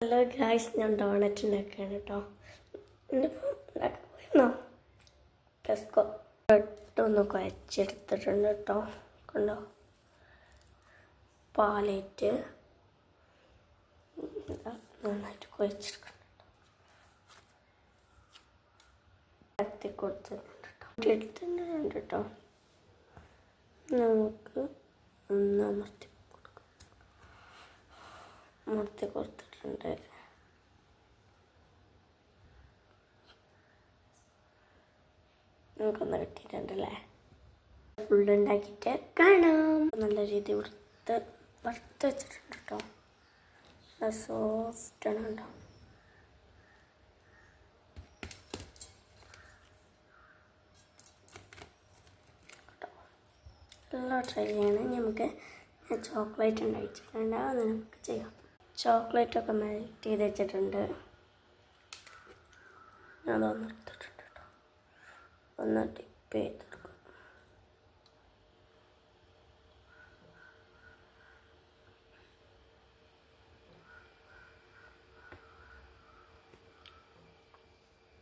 Hello guys, ഞാൻ doughnut ഉണ്ടാക്കുകയാണ് കേട്ടോ. എന്നിപ്പോൾ ഉണ്ടാക്കാൻ പോയിരുന്നോ? ടെസ്കോ ഒന്ന് കുഴച്ചെടുത്തിട്ടുണ്ട് കേട്ടോ. കണ്ടോ, പാലേറ്റ് നന്നായിട്ട് കുഴച്ചെടുക്കുന്നുണ്ട്. കത്തി കൊടുത്തിട്ടുണ്ട് കേട്ടോ, എടുത്തിട്ടുണ്ട് കേട്ടോ. നമുക്ക് ഒന്ന് അമർത്തി കൊടുത്തിട്ടുണ്ട്. നമുക്കൊന്ന് കിട്ടിയിട്ടുണ്ടല്ലേ. ഫുള്ള് ഉണ്ടാക്കിയിട്ട് കാണാം. നല്ല രീതി വറുത്ത് വെച്ചിട്ടുണ്ട് കേട്ടോ. സോഫ്റ്റാണ് കേട്ടോ. എല്ലാം ട്രൈ ചെയ്യണം. നമുക്ക് ചോക്ലേറ്റ് ഉണ്ടാക്കിയിട്ടുണ്ട്, അത് നമുക്ക് ചെയ്യാം. ചോക്ലേറ്റൊക്കെ മെൽറ്റ് ചെയ്ത് വെച്ചിട്ടുണ്ട്. അതൊന്ന് എടുത്തിട്ടുണ്ട് കേട്ടോ. ഒന്ന് ഡിപ്പ് ചെയ്തെടുക്കും.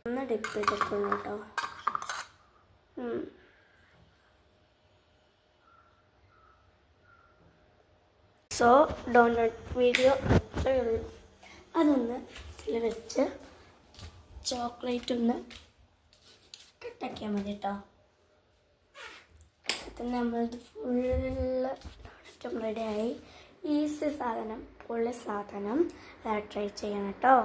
ഒന്ന് ഡിപ്പ് ചെയ്തെടുക്കണം കേട്ടോ. സോ ഡോണറ്റ് വീഡിയോ അത്രയേ ഉള്ളൂ. അതൊന്ന് ഇതിൽ വെച്ച് ചോക്ലേറ്റ് ഒന്ന് കട്ടാക്കിയാൽ മതി കേട്ടോ. അപ്പം നമ്മളത് ഫുള്ള് ഡോണറ്റും റെഡിയായി. ഈസി സാധനം, പൊള്ളി സാധനം ട്രൈ ചെയ്യണം കേട്ടോ.